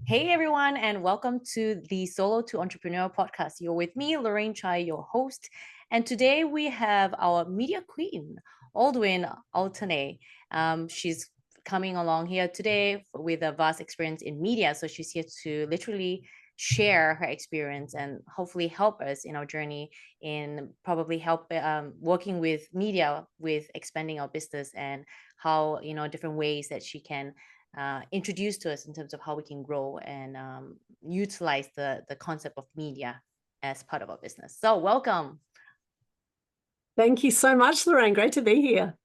Hey everyone, and welcome to the Solo to Entrepreneur podcast. You're with me, Lorraine Chai, your host. And today we have our media queen, Aldwyn Altuney. She's coming along here today with a vast experience in media. So she's here to literally share her experience and hopefully help us in our journey in probably help working with media with expanding our business and how, different ways that she can introduced to us in terms of how we can grow and utilize the concept of media as part of our business. So welcome. Thank you so much, Lorraine. Great to be here.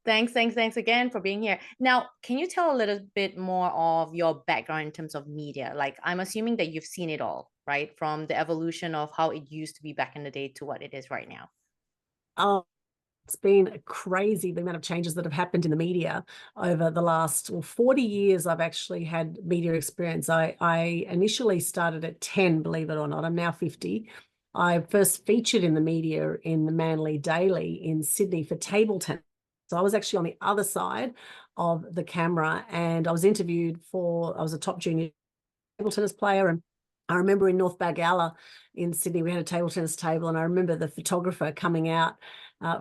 Thanks again for being here. Now, can you tell a little bit more of your background in terms of media? Like, I'm assuming that you've seen it all, right? From the evolution of how it used to be back in the day to what it is right now. Oh, it's been crazy, the amount of changes that have happened in the media over the last 40 years. I've actually had media experience. I initially started at 10, believe it or not. I'm now 50. I first featured in the media in the Manly Daily in Sydney for table tennis. So I was actually on the other side of the camera, and I was interviewed I was a top junior table tennis player. And I remember in North Bagala in Sydney, we had a table tennis table, and I remember the photographer coming out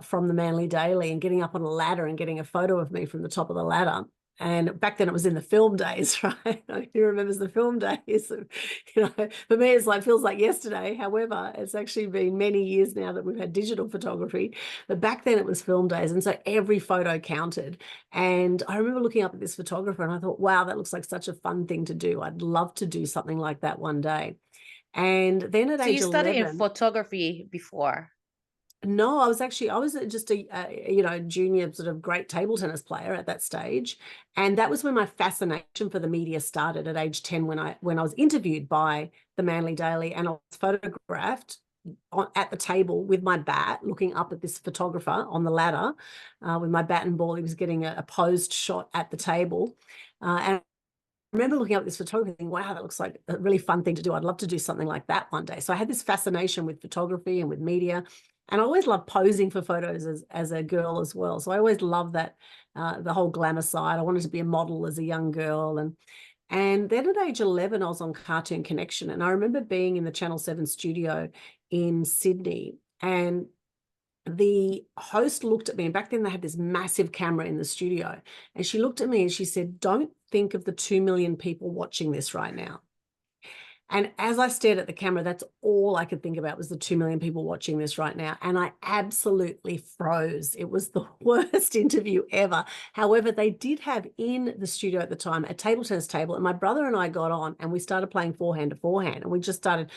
from the Manly Daily and getting up on a ladder and getting a photo of me from the top of the ladder. And back then it was in the film days, right? Who remembers the film days? For me, feels like yesterday. However, it's actually been many years now that we've had digital photography. But back then it was film days. And so every photo counted. And I remember looking up at this photographer and I thought, wow, that looks like such a fun thing to do. I'd love to do something like that one day. And then at age 11... So you started in photography before? No, I was just a junior sort of great table tennis player at that stage. And that was when my fascination for the media started at age 10, when I was interviewed by the Manly Daily, and I was photographed at the table with my bat, looking up at this photographer on the ladder with my bat and ball. He was getting a posed shot at the table. And I remember looking up at this photography thinking, wow, that looks like a really fun thing to do. I'd love to do something like that one day. So I had this fascination with photography and with media. And I always loved posing for photos as a girl as well. So I always loved that, the whole glamour side. I wanted to be a model as a young girl. And then at age 11, I was on Cartoon Connection. And I remember being in the Channel 7 studio in Sydney. And the host looked at me, and back then they had this massive camera in the studio. And she looked at me and she said, "Don't think of the 2 million people watching this right now." And as I stared at the camera, that's all I could think about was the 2 million people watching this right now. And I absolutely froze. It was the worst interview ever. However, they did have in the studio at the time a table tennis table, and my brother and I got on and we started playing forehand to forehand. And we just started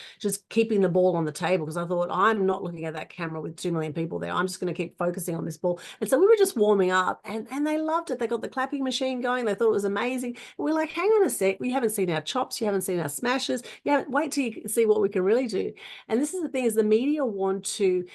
keeping the ball on the table, because I thought, I'm not looking at that camera with 2 million people there. I'm just going to keep focusing on this ball. And so we were just warming up, and they loved it. They got the clapping machine going. They thought it was amazing. And we're like, hang on a sec. We haven't seen our chops. You haven't seen our smashes. Yeah, wait till you see what we can really do. And this is the thing, is the media want to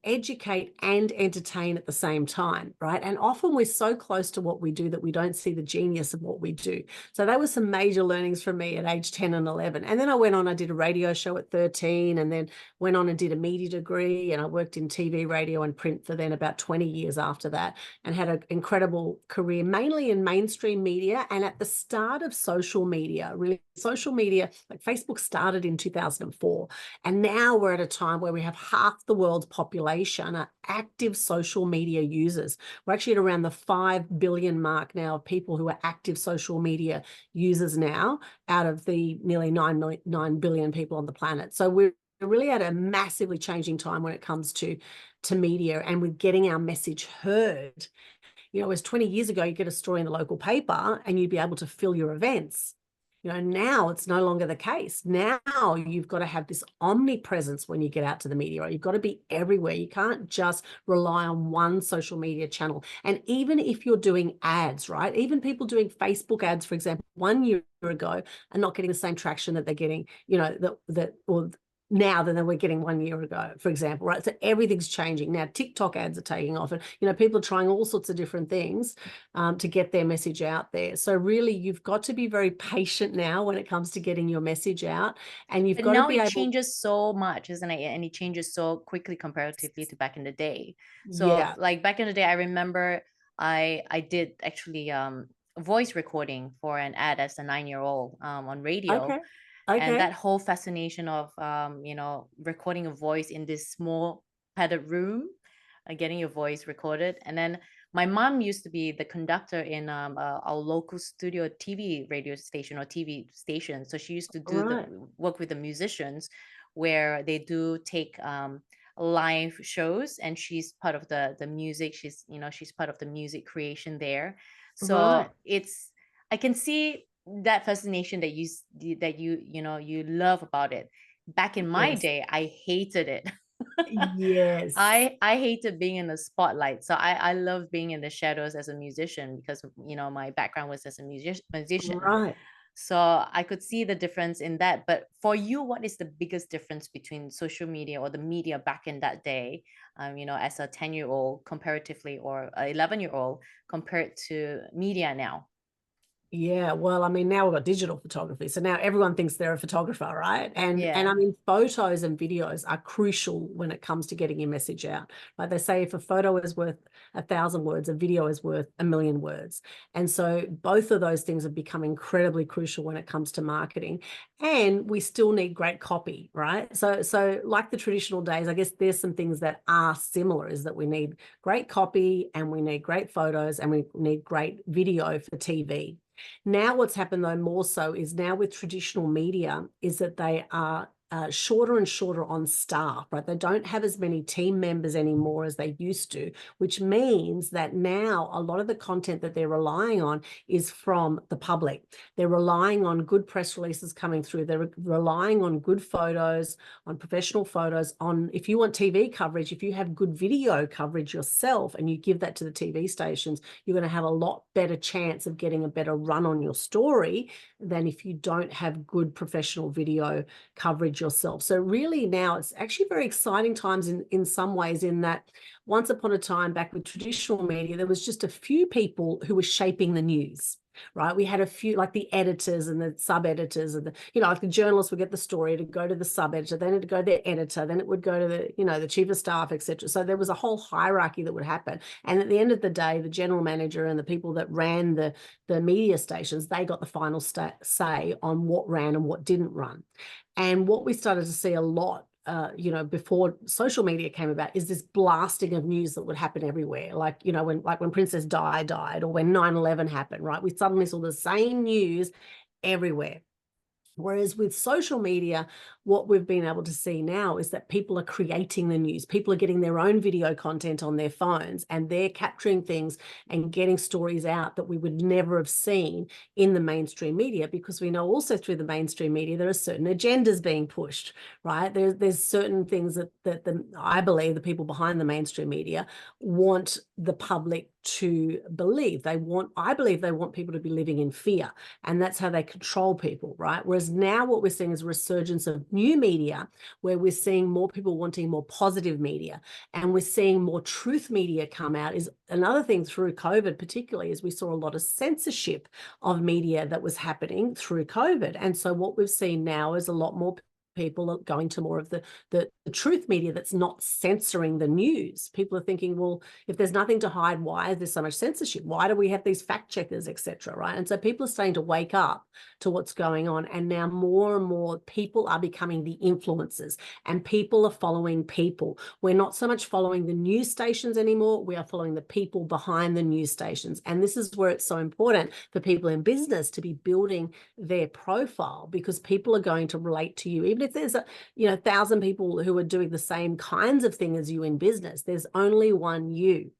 educate and entertain at the same time, right? And often we're so close to what we do that we don't see the genius of what we do. So that was some major learnings for me at age 10 and 11. And then I did a radio show at 13, and then went on and did a media degree, and I worked in TV, radio and print for then about 20 years after that, and had an incredible career, mainly in mainstream media and at the start of social media. Really, social media, like Facebook, started in 2004. And now we're at a time where we have half the world's population are active social media users. We're actually at around the 5 billion mark now of people who are active social media users now, out of the nearly 9 billion people on the planet. So we're really at a massively changing time when it comes to media and with getting our message heard. As 20 years ago, you get a story in the local paper and you'd be able to fill your events. Now it's no longer the case. Now you've got to have this omnipresence when you get out to the media, right? You've got to be everywhere. You can't just rely on one social media channel. And even if you're doing ads, right? Even people doing Facebook ads, for example, 1 year ago are not getting the same traction that they're getting, now than they were getting 1 year ago, for example, right? So everything's changing. Now TikTok ads are taking off, and, people are trying all sorts of different things to get their message out there. So really, you've got to be very patient now when it comes to getting your message out, and you've got to be able... It changes so much, isn't it? And it changes so quickly comparatively to back in the day. So yeah, like back in the day, I remember I did actually voice recording for an ad as a 9-year-old on radio. Okay. And Okay. that whole fascination of recording a voice in this small padded room, getting your voice recorded. And then my mom used to be the conductor in our local studio TV radio station or TV station. So she used to do the Right. work with the musicians, where they do take live shows, and she's part of the music. She's part of the music creation there. So Right. I can see that fascination that you love about it. Back in my Yes. day, I hated it. Yes. I hated being in the spotlight. So I love being in the shadows as a musician, because my background was as a musician. Right. So I could see the difference in that. But for you, what is the biggest difference between social media or the media back in that day, as a 10-year-old comparatively, or a 11-year-old compared to media now? Yeah, well, I mean, now we've got digital photography, so now everyone thinks they're a photographer, right? And Yeah. I mean, photos and videos are crucial when it comes to getting your message out. Like they say, if a photo is worth 1,000 words, a video is worth 1,000,000 words. And so both of those things have become incredibly crucial when it comes to marketing. And we still need great copy, right? So like the traditional days, I guess there's some things that are similar, is that we need great copy and we need great photos and we need great video for TV. Now, what's happened though more so is now with traditional media is that they are shorter and shorter on staff, right? They don't have as many team members anymore as they used to, which means that now a lot of the content that they're relying on is from the public. They're relying on good press releases coming through. They're relying on good photos, on professional photos, on, if you want TV coverage, if you have good video coverage yourself and you give that to the TV stations, you're going to have a lot better chance of getting a better run on your story than if you don't have good professional video coverage yourself. So really now it's actually very exciting times in some ways, in that once upon a time back with traditional media, there was just a few people who were shaping the news. Right. We had a few, like the editors and the sub-editors and like the journalists would get the story, to go to the sub-editor, then it'd go to the editor, then it would go to the chief of staff, etc. So there was a whole hierarchy that would happen. And at the end of the day, the general manager and the people that ran the media stations, they got the final say on what ran and what didn't run. And what we started to see a lot, before social media came about, is this blasting of news that would happen everywhere. When Princess Di died, or when 9/11 happened, right? We suddenly saw the same news everywhere. Whereas with social media, what we've been able to see now is that people are creating the news. People are getting their own video content on their phones, and they're capturing things and getting stories out that we would never have seen in the mainstream media, because we know also through the mainstream media there are certain agendas being pushed, right? There's certain things that I believe the people behind the mainstream media want the public to believe. I believe they want people to be living in fear, and that's how they control people, right? Whereas now what we're seeing is a resurgence of new media, where we're seeing more people wanting more positive media, and we're seeing more truth media come out. Is another thing through COVID, particularly, is we saw a lot of censorship of media that was happening through COVID. And so what we've seen now is a lot more people are going to more of the truth media that's not censoring the news. People are thinking, well, if there's nothing to hide, why is there so much censorship? Why do we have these fact checkers, etc., right? And so people are starting to wake up to what's going on. And now more and more people are becoming the influencers, and people are following people. We're not so much following the news stations anymore. We are following the people behind the news stations. And this is where it's so important for people in business to be building their profile, because people are going to relate to you. Even if there's 1,000 people who are doing the same kinds of thing as you in business, there's only one you.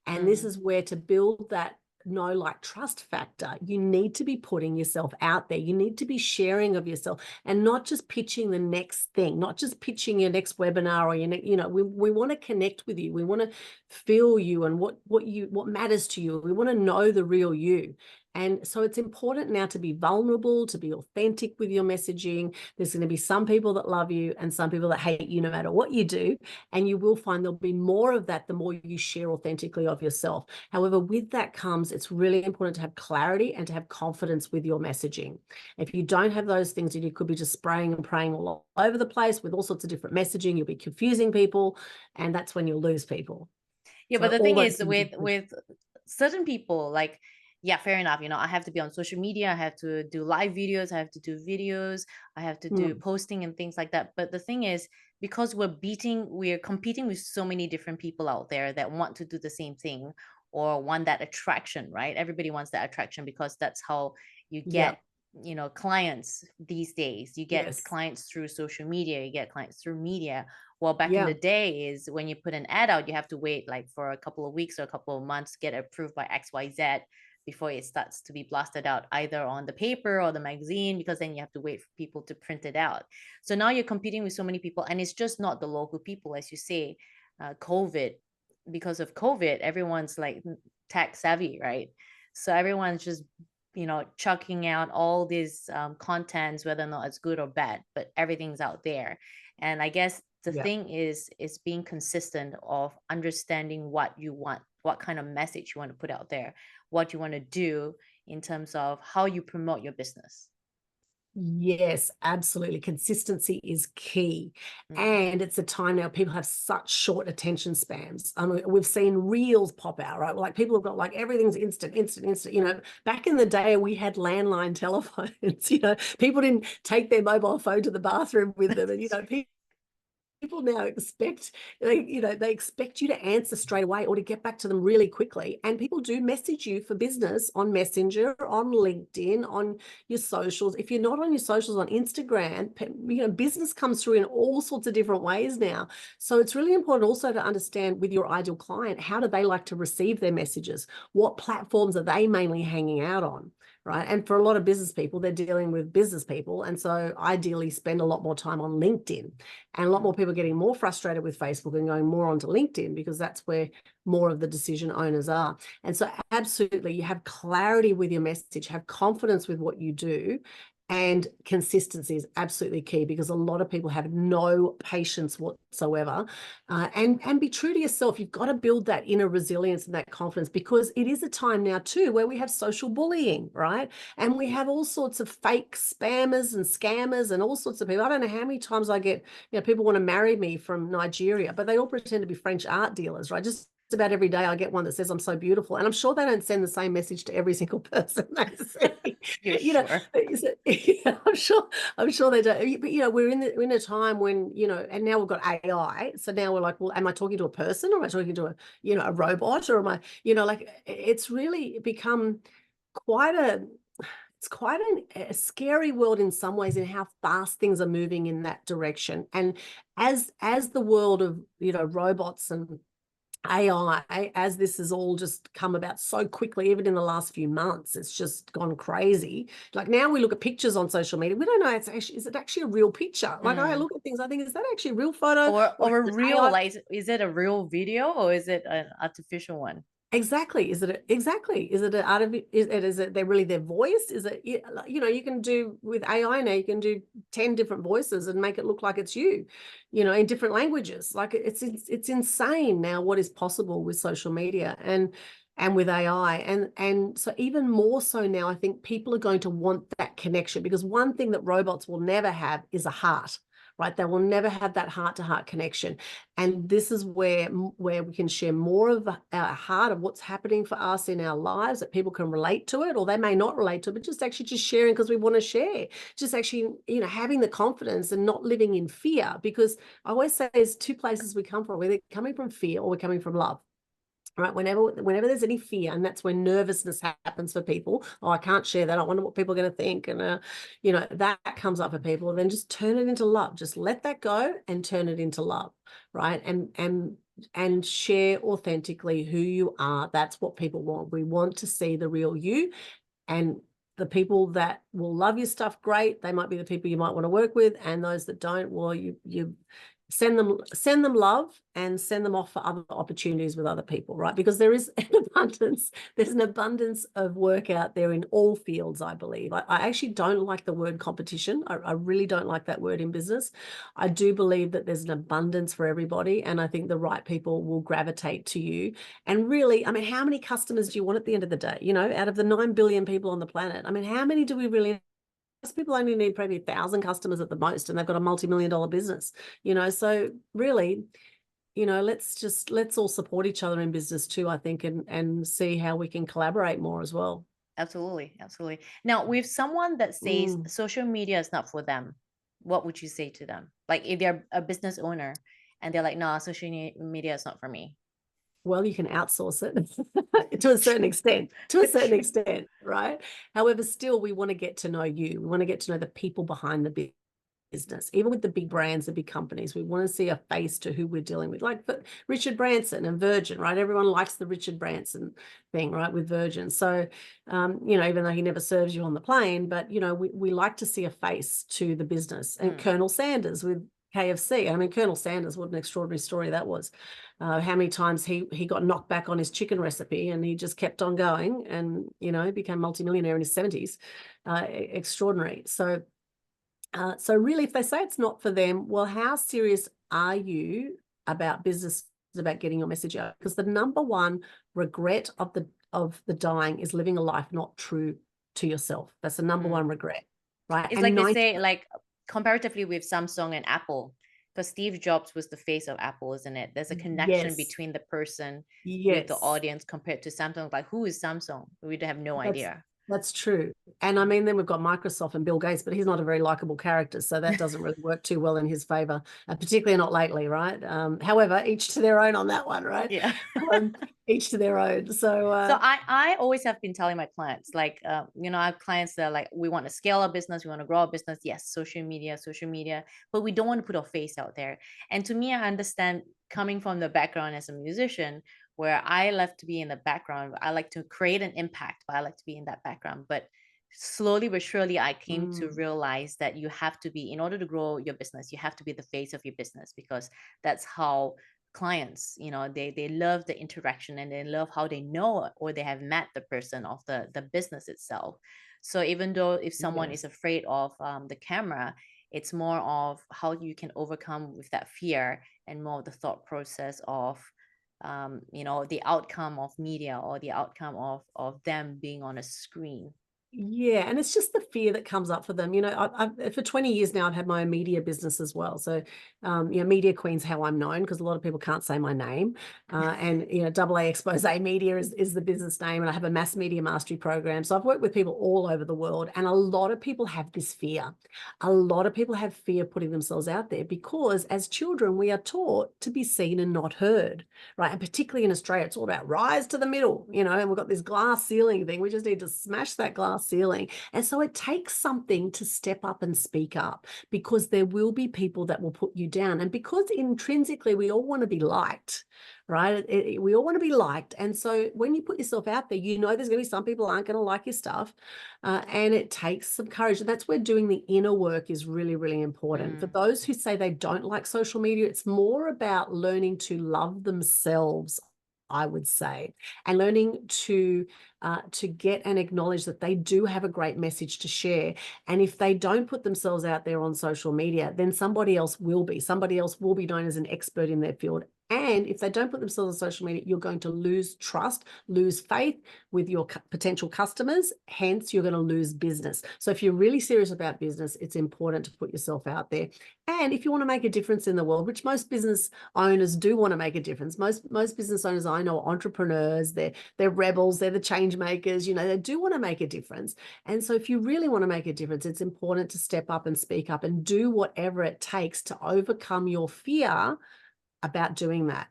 And this is where, to build that know, like, trust factor, you need to be putting yourself out there. You need to be sharing of yourself, and not just pitching the next thing, not just pitching your next webinar, or we want to connect with you. We want to feel you and what matters to you. We want to know the real you. And so it's important now to be vulnerable, to be authentic with your messaging. There's going to be some people that love you and some people that hate you no matter what you do. And you will find there'll be more of that the more you share authentically of yourself. However, with that comes, it's really important to have clarity and to have confidence with your messaging. If you don't have those things, and you could be just spraying and praying all over the place with all sorts of different messaging, you'll be confusing people, and that's when you'll lose people. Yeah, but So the all thing those is, things. with certain people, like, yeah, fair enough. I have to be on social media. I have to do live videos. I have to do videos. I have to do Mm, posting and things like that. But the thing is, because we're competing with so many different people out there that want to do the same thing or want that attraction, right? Everybody wants that attraction because that's how you yeah. get, clients these days. You get Yes. clients through social media, you get clients through media. Well, back in Yeah. the day is when you put an ad out, you have to wait like for a couple of weeks or a couple of months, get approved by XYZ before it starts to be blasted out either on the paper or the magazine, because then you have to wait for people to print it out. So now you're competing with so many people, and it's just not the local people, as you say. COVID, because of COVID, everyone's like tech savvy, right? So everyone's just chucking out all these contents, whether or not it's good or bad, but everything's out there. And I guess the Yeah. thing is being consistent of understanding what you want, what kind of message you want to put out there, what you want to do in terms of how you promote your business. Yes, absolutely. Consistency is key. Mm. And it's a time now people have such short attention spans. I mean, we've seen reels pop out, right? Like people have got like everything's instant, instant, instant. Back in the day, we had landline telephones. People didn't take their mobile phone to the bathroom with them. And, people now expect they expect you to answer straight away or to get back to them really quickly, and people do message you for business on Messenger, on LinkedIn, on your socials. If you're not on your socials, on Instagram, business comes through in all sorts of different ways now. So it's really important also to understand with your ideal client, how do they like to receive their messages, what platforms are they mainly hanging out on, right? And for a lot of business people, they're dealing with business people, and so ideally spend a lot more time on LinkedIn. And a lot more people are getting more frustrated with Facebook and going more onto LinkedIn because that's where more of the decision owners are. And so absolutely, you have clarity with your message, have confidence with what you do, and consistency is absolutely key, because a lot of people have no patience whatsoever. And be true to yourself. You've got to build that inner resilience and that confidence, because it is a time now too where we have social bullying, right? And we have all sorts of fake spammers and scammers and all sorts of people. I don't know how many times I get, people want to marry me from Nigeria, but they all pretend to be French art dealers, right? Just about every day I get one that says I'm so beautiful, and I'm sure they don't send the same message to every single person they see. You're you know sure? I'm sure they don't. But we're in a time when, and now we've got AI, so now we're like, well, am I talking to a person, or am I talking to a robot, or am I, like, it's really become quite a it's quite a scary world in some ways, in how fast things are moving in that direction. And as the world of robots and AI, as this has all just come about so quickly, even in the last few months, it's just gone crazy. Like now we look at pictures on social media, we don't know, is it actually a real picture? Like I Mm. look at things, I think, is that actually a real photo, or Or a is it real, AI? like, is it a real video or is it an artificial one? Exactly. Is it an art of is it they're really their voice? Is it, you can do with AI now, you can do 10 different voices and make it look like it's you, in different languages. Like it's insane now what is possible with social media and with AI. And so even more so now, I think people are going to want that connection, because one thing that robots will never have is a heart. Right? They will never have that heart-to-heart connection. And this is where we can share more of our heart of what's happening for us in our lives, that people can relate to it, or they may not relate to it, but just sharing because we want to share. Just actually, having the confidence and not living in fear, because I always say there's two places we come from. We're either coming from fear or we're coming from love. Right? Whenever there's any fear, and that's when nervousness happens for people. Oh, I can't share that. I wonder what people are going to think. And, that comes up for people. Then just turn it into love. Just let that go and turn it into love. Right? And share authentically who you are. That's what people want. We want to see the real you. And the people that will love your stuff, great. They might be the people you might want to work with. And those that don't, well, you send them love and send them off for other opportunities with other people, right? Because there's an abundance of work out there in all fields, I believe. I actually don't like the word competition. I really don't like that word in business. I do believe that there's an abundance for everybody, and I think the right people will gravitate to you. And really, I mean, how many customers do you want at the end of the day? Out of the 9 billion people on the planet, I mean, how many do we really? Most people only need probably 1,000 customers at the most, and they've got a multi-million-dollar business. So really, let's all support each other in business too, I think, and see how we can collaborate more as well. Absolutely, absolutely. Now, with someone that says Mm. social media is not for them, what would you say to them? Like if they're a business owner and they're like, "Nah, social media is not for me." Well, you can outsource it to a certain extent, to a certain True. extent, right? However, still, we want to get to know you. We want to get to know the people behind the business. Even with the big brands, the big companies, we want to see a face to who we're dealing with. Like Richard Branson and Virgin, right? Everyone likes the Richard Branson thing, right? With Virgin. So, even though he never serves you on the plane, but, we like to see a face to the business. And Mm. Colonel Sanders with KFC. I mean, Colonel Sanders, what an extraordinary story that was. How many times he got knocked back on his chicken recipe and he just kept on going and, became multimillionaire in his 70s. Extraordinary. So really, if they say it's not for them, well, how serious are you about business, about getting your message out? Because the number one regret of the dying is living a life not true to yourself. That's the number one Mm. regret, right? It's And like they 90, say, like comparatively with Samsung and Apple, because Steve Jobs was the face of Apple, isn't it? There's a connection yes, between the person with the yes. audience compared to Samsung. Like, who is Samsung? We have no That's idea. that's true. And I mean, then we've got Microsoft and Bill Gates, but he's not a very likable character, so that doesn't really work too well in his favor, particularly not lately, right? However, each to their own on that one, right? Yeah. Um, each to their own. So, So I always have been telling my clients, like, I have clients that are like, we want to scale our business, we want to grow our business. Yes, social media, but we don't want to put our face out there. And to me, I understand coming from the background as a musician, where I love to be in the background. I like to create an impact, but I like to be in that background. But slowly but surely, I came to mm, realize that you have to be, in order to grow your business, you have to be the face of your business, because that's how clients, they love the interaction, and they love how they know or they have met the person of the business itself. So even though if someone is yes. afraid of the camera, it's more of how you can overcome with that fear, and more of the thought process of the outcome of media, or the outcome of them being on a screen. Yeah, and it's just the fear that comes up for them. I've for 20 years now, I've had my own media business as well. So, Media Queen's how I'm known, because a lot of people can't say my name. And Double A Expose Media is the business name, and I have a mass media mastery program. So I've worked with people all over the world, and a lot of people have this fear. A lot of people have fear putting themselves out there, because as children we are taught to be seen and not heard, right? And particularly in Australia, it's all about rise to the middle, and we've got this glass ceiling thing. We just need to smash that glass ceiling. And so it takes something to step up and speak up, because there will be people that will put you down. And because intrinsically we all want to be liked, right? We all want to be liked. And so when you put yourself out there, there's going to be some people aren't going to like your stuff. And it takes some courage. And that's where doing the inner work is really, really important. For Mm. those who say they don't like social media, it's more about learning to love themselves, I would say, and learning to get and acknowledge that they do have a great message to share. And if they don't put themselves out there on social media, then somebody else will be. Somebody else will be known as an expert in their field. And if they don't put themselves on social media, you're going to lose trust, lose faith with your potential customers. Hence, you're going to lose business. So if you're really serious about business, it's important to put yourself out there. And if you want to make a difference in the world, which most business owners do want to make a difference. Most business owners I know are entrepreneurs. They're rebels. They're the change makers. They do want to make a difference. And so if you really want to make a difference, it's important to step up and speak up and do whatever it takes to overcome your fear about doing that.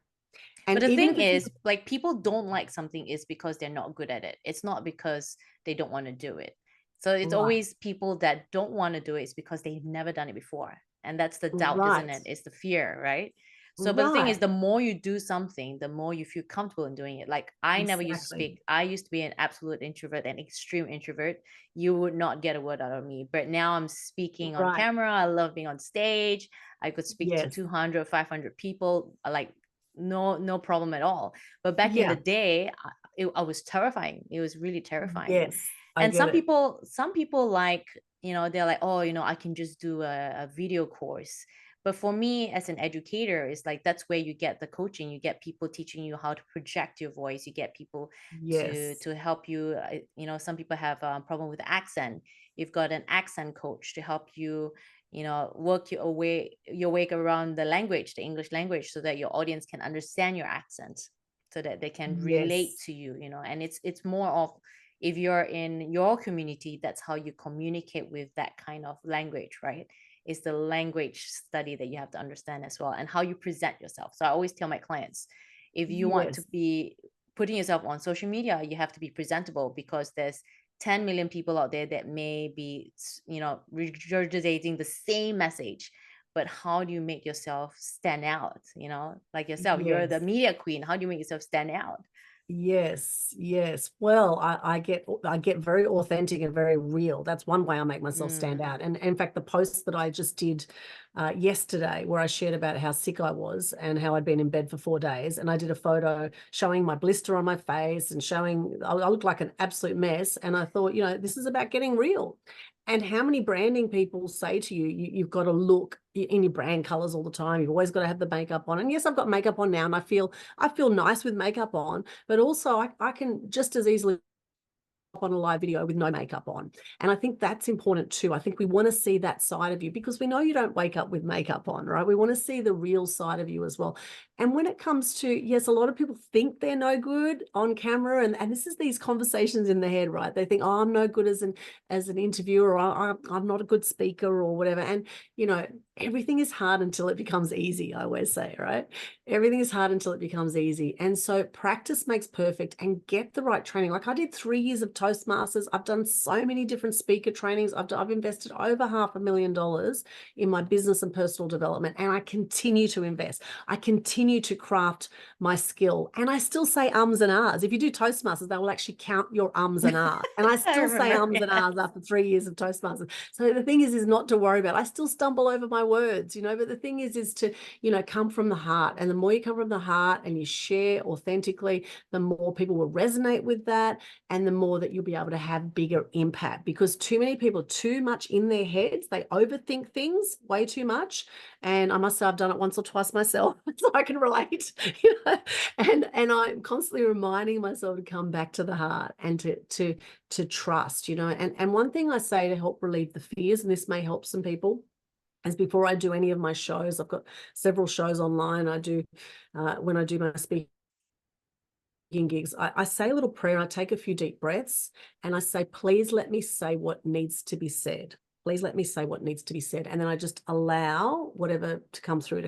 But And the even thing if it's is, like, people don't like something is because they're not good at it. It's not because they don't want to do it. So it's right, always people that don't want to do it is because they've never done it before. And that's the doubt, isn't right, it? It's the fear, right? So, but the thing is, right, the more you do something, the more you feel comfortable in doing it. Like, I never used to exactly. speak. I used to be an absolute introvert, an extreme introvert. You would not get a word out of me. But now I'm speaking on Right. camera. I love being on stage. I could speak to Yes. 200, 500 people. Like, no problem at all. But back in the Yeah. day, I was terrifying. It was really terrifying. Yes. I And get it. some people like, they're like, oh, I can just do a video course. But for me as an educator, it's like, that's where you get the coaching. You get people teaching you how to project your voice. You get people Yes. to help you. Some people have a problem with accent. You've got an accent coach to help you, work your way around the English language, so that your audience can understand your accent, so that they can relate Yes. to you. And it's more of, if you're in your community, that's how you communicate with that kind of language, right? It's the language study that you have to understand as well, and how you present yourself. So I always tell my clients, if you want to Yes. be putting yourself on social media, you have to be presentable, because there's 10 million people out there that may be, regurgitating the same message. But how do you make yourself stand out? Like yourself, you're the Yes. media queen. How do you make yourself stand out? Yes, yes. Well, I get very authentic and very real. That's one way I make myself stand out. And in fact, the post that I just did yesterday, where I shared about how sick I was and how I'd been in bed for 4 days, and I did a photo showing my blister on my face and showing I looked like an absolute mess. And I thought, this is about getting real. And how many branding people say to you, you've got to look in your brand colors all the time. You've always got to have the makeup on. And yes, I've got makeup on now, and I feel nice with makeup on, but also I can just as easily on a live video with no makeup on. And I think that's important too. I think we want to see that side of you, because we know you don't wake up with makeup on, right? We want to see the real side of you as well. And when it comes to, yes, a lot of people think they're no good on camera, and this is these conversations in the head, right? They think, oh, I'm no good as an interviewer, or I'm not a good speaker or whatever. And everything is hard until it becomes easy, I always say, right? Everything is hard until it becomes easy. And so practice makes perfect, and get the right training. Like I did 3 years of Toastmasters. I've done so many different speaker trainings. I've invested over $500,000 in my business and personal development, and I continue to invest. I continue to craft my skill, and I still say ums and ahs. If you do Toastmasters, they will actually count your ums and ahs. And I I still say remember. ums and ahs after 3 years of Toastmasters. So the thing is not to worry about. I still stumble over my words, but the thing is to, come from the heart. And the more you come from the heart and you share authentically, the more people will resonate with that, and the more that you'll be able to have bigger impact. Because too many people, too much in their heads, they overthink things way too much. And I must say, I've done it once or twice myself, so I can relate. And I'm constantly reminding myself to come back to the heart and to trust. And one thing I say to help relieve the fears, and this may help some people, as before I do any of my shows, I've got several shows online. I do when I do my speaking gigs, I say a little prayer. I take a few deep breaths, and I say, please let me say what needs to be said. Please let me say what needs to be said. And then I just allow whatever to come through,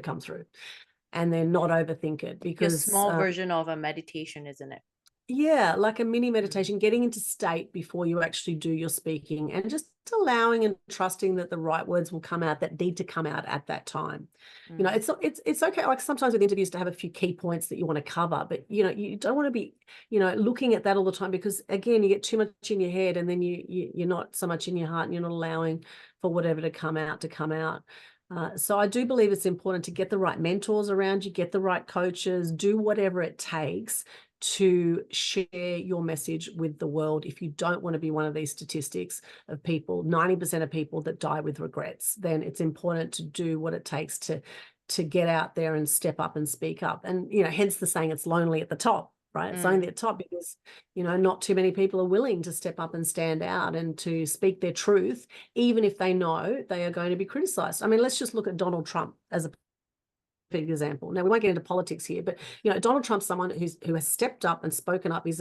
and then not overthink it, Your because small version of a meditation, isn't it? yeah, like a mini meditation, getting into state before you actually do your speaking, and just allowing and trusting that the right words will come out that need to come out at that time. It's okay. Like sometimes with interviews to have a few key points that you want to cover, but you don't want to be, looking at that all the time, because again, you get too much in your head, and then you're not so much in your heart, and you're not allowing for whatever to come out. So I do believe it's important to get the right mentors around you, get the right coaches, do whatever it takes to share your message with the world. If you don't want to be one of these statistics of people, 90% of people that die with regrets, then it's important to do what it takes to get out there and step up and speak up. And, hence the saying, it's lonely at the top, right? It's only at the top because, not too many people are willing to step up and stand out and to speak their truth, even if they know they are going to be criticized. I mean, let's just look at Donald Trump as a big example. Now, we won't get into politics here, but Donald Trump's someone who has stepped up and spoken up. He's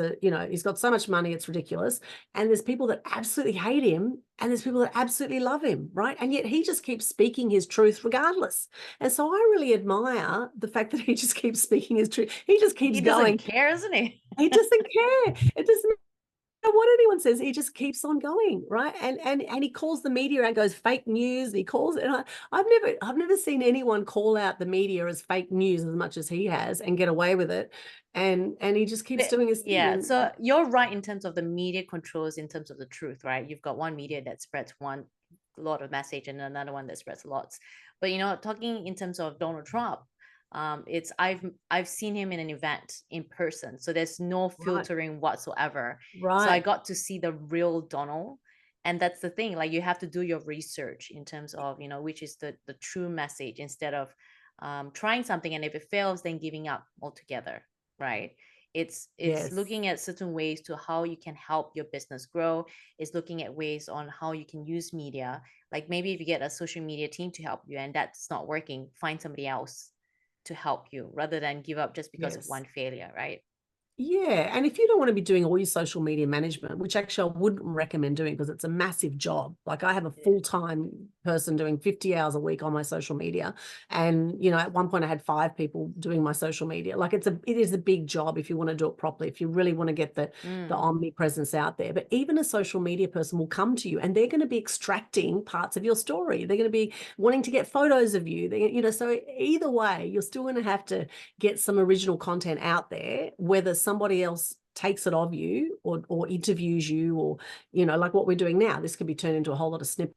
got so much money, it's ridiculous. And there's people that absolutely hate him, and there's people that absolutely love him, right? And yet he just keeps speaking his truth regardless. And so I really admire the fact that he just keeps speaking his truth. He just keeps He going. doesn't care, isn't he? He doesn't care. It doesn't matter what anyone says, he just keeps on going, right? And he calls the media and goes fake news. And he calls it. And I've never seen anyone call out the media as fake news as much as he has and get away with it. And he just keeps doing his thing. Yeah, And so you're right in terms of the media controls in terms of the truth, right? You've got one media that spreads one lot of message and another one that spreads lots. But talking in terms of Donald Trump, it's I've seen him in an event in person, so there's no filtering whatsoever. So I got to see the real Donald. And that's the thing, like you have to do your research in terms of which is the true message, instead of trying something, and if it fails, then giving up altogether, right? It's Yes. looking at certain ways to how you can help your business grow. It's looking at ways on how you can use media. Like maybe if you get a social media team to help you and that's not working, find somebody else to help you, rather than give up just because of Yes. one failure, right? Yeah, and if you don't want to be doing all your social media management, which actually I wouldn't recommend doing because it's a massive job. Like I have a Yeah. full-time person doing 50 hours a week on my social media. And, at one point I had 5 people doing my social media. Like it is a big job if you want to do it properly, if you really want to get the omnipresence out there. But even a social media person will come to you and they're going to be extracting parts of your story. They're going to be wanting to get photos of you. So either way, you're still going to have to get some original content out there, whether somebody else takes it of you or interviews you, or like what we're doing now. This could be turned into a whole lot of snippets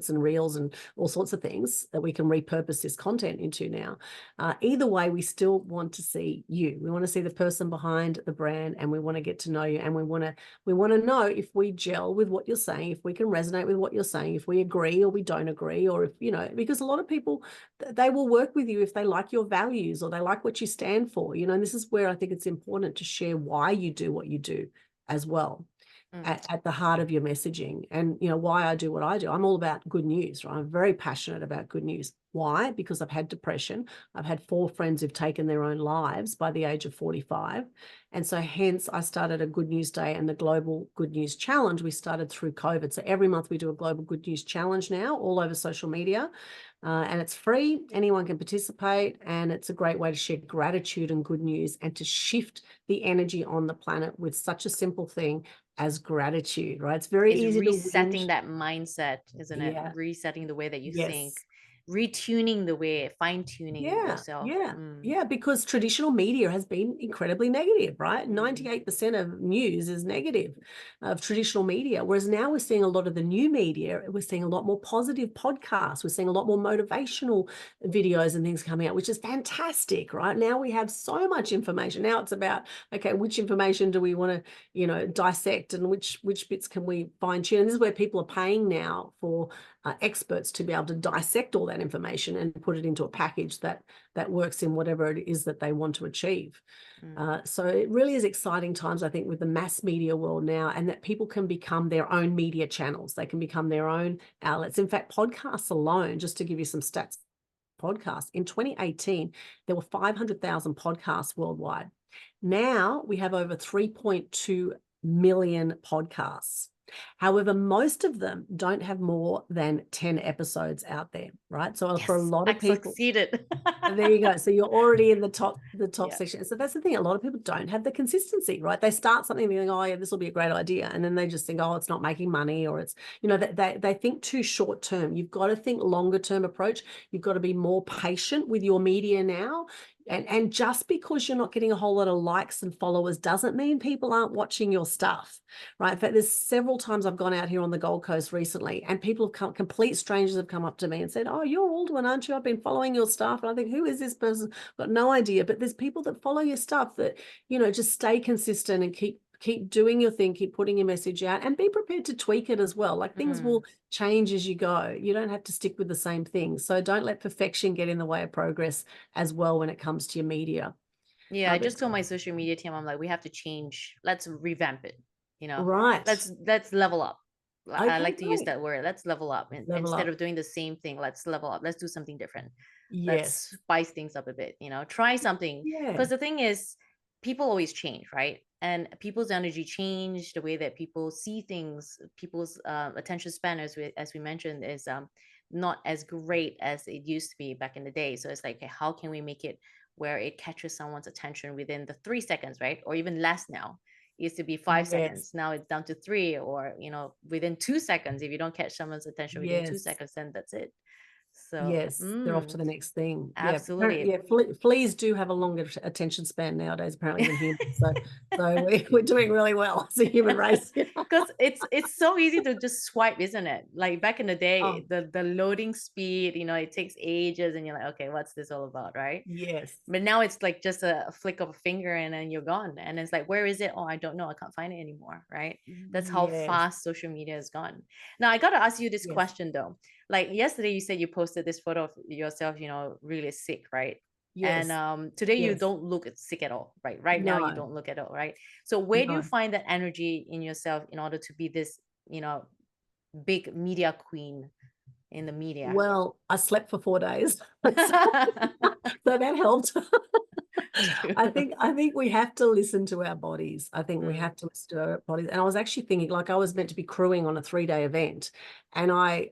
and reels and all sorts of things that we can repurpose this content into now. Either way, we still want to see you. We want to see the person behind the brand, and we want to get to know you, and we want to know if we gel with what you're saying, if we can resonate with what you're saying, if we agree or we don't agree, or if because a lot of people, they will work with you if they like your values or they like what you stand for. And this is where I think it's important to share why you do what you do as well. At the heart of your messaging, and why I do what I do. I'm all about good news, right? I'm very passionate about good news. Why? Because I've had depression. I've had 4 friends who've taken their own lives by the age of 45. And so hence I started a Good News Day and the Global Good News Challenge. We started through COVID. So every month we do a Global Good News Challenge now, all over social media. And it's free. Anyone can participate. And it's a great way to share gratitude and good news and to shift the energy on the planet with such a simple thing as gratitude, right? It's very It's easy to resetting whinge. that mindset, isn't it? Yeah. Resetting the way that you think, Yes. retuning the way, fine-tuning Yeah, yourself. yeah, yeah, because traditional media has been incredibly negative, right? 98% of news is negative of traditional media, whereas now we're seeing a lot of the new media. We're seeing a lot more positive podcasts. We're seeing a lot more motivational videos and things coming out, which is fantastic, right? Now we have so much information. Now it's about, okay, which information do we want to, dissect, and which bits can we fine tune? And this is where people are paying now for experts to be able to dissect all that information and put it into a package that works in whatever it is that they want to achieve. So it really is exciting times, I think, with the mass media world now, and that people can become their own media channels. They can become their own outlets. In fact, podcasts alone, just to give you some stats, podcasts in 2018, there were 500,000 podcasts worldwide. Now we have over 3.2 million podcasts. However, most of them don't have more than 10 episodes out there, right? So for a Yes, lot I of people, succeeded. there you go. So you're already in the top Yeah. section. So that's the thing. A lot of people don't have the consistency, right? They start something and they think, oh yeah, this will be a great idea. And then they just think, oh, it's not making money, or it's, they think too short term. You've got to think longer term approach. You've got to be more patient with your media now. And just because you're not getting a whole lot of likes and followers doesn't mean people aren't watching your stuff, right? In fact, there's several times I've gone out here on the Gold Coast recently, and people have come, complete strangers have come up to me and said, oh, you're Aldwyn, aren't you? I've been following your stuff. And I think, who is this person? I've got no idea. But there's people that follow your stuff that, just stay consistent and keep doing your thing, keep putting your message out, and be prepared to tweak it as well. Like things will change as you go. You don't have to stick with the same thing. So don't let perfection get in the way of progress as well when it comes to your media. Yeah, I But just told my social media team, I'm like, we have to change. Let's revamp it. right. Let's level up. I Okay, like to use great. that word. Let's level up. And Level instead up. of doing the same thing, let's level up. Let's do something different. Let's Yes. spice things up a bit, try something. Yeah. Because the thing is, people always change, right? And people's energy change, the way that people see things, people's attention span, as we mentioned, is not as great as it used to be back in the day. So it's like, okay, how can we make it where it catches someone's attention within the 3 seconds, right? Or even less now. It used to be 5 seconds. Yes. Now it's down to 3, or within 2 seconds. If you don't catch someone's attention within two Yes. seconds, then that's it. So Yes, they're off to the next thing. Yeah, absolutely. yeah. Fleas do have a longer attention span nowadays, apparently, than humans. So we're doing really well as a human race. Because it's so easy to just swipe, isn't it? Like back in the day, Oh, the loading speed, it takes ages, and you're like, okay, what's this all about, right? yes, But now it's like just a flick of a finger and then you're gone. And it's like, where is it? Oh, I don't know. I can't find it anymore. Right. That's how yes, fast social media has gone. Now, I got to ask you this yes, question though. Like yesterday, you said you posted this photo of yourself, really sick, right? And yes, today you yes. don't look sick at all, right? Right now, you No, don't look at all, right? So, where do you no. find that energy in yourself in order to be this, big media queen in the media? Well, I slept for 4 days, so that helped. I think we have to listen to our bodies. I think we Mm. have to listen to our bodies. And I was actually thinking, like, I was meant to be crewing on a 3-day event, and I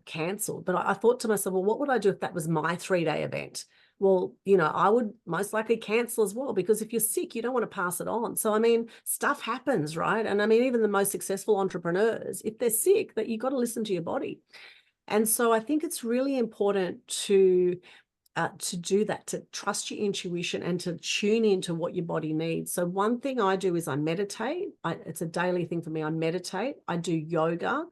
cancelled. But I thought to myself, well, what would I do if that was my 3-day event? Well, I would most likely cancel as well, because if you're sick, you don't want to pass it on. So, I mean, stuff happens, right? And I mean, even the most successful entrepreneurs, if they're sick, that you got to listen to your body. And so I think it's really important to do that, to trust your intuition and to tune into what your body needs. So one thing I do is I meditate. It's a daily thing for me. I meditate. I do yoga.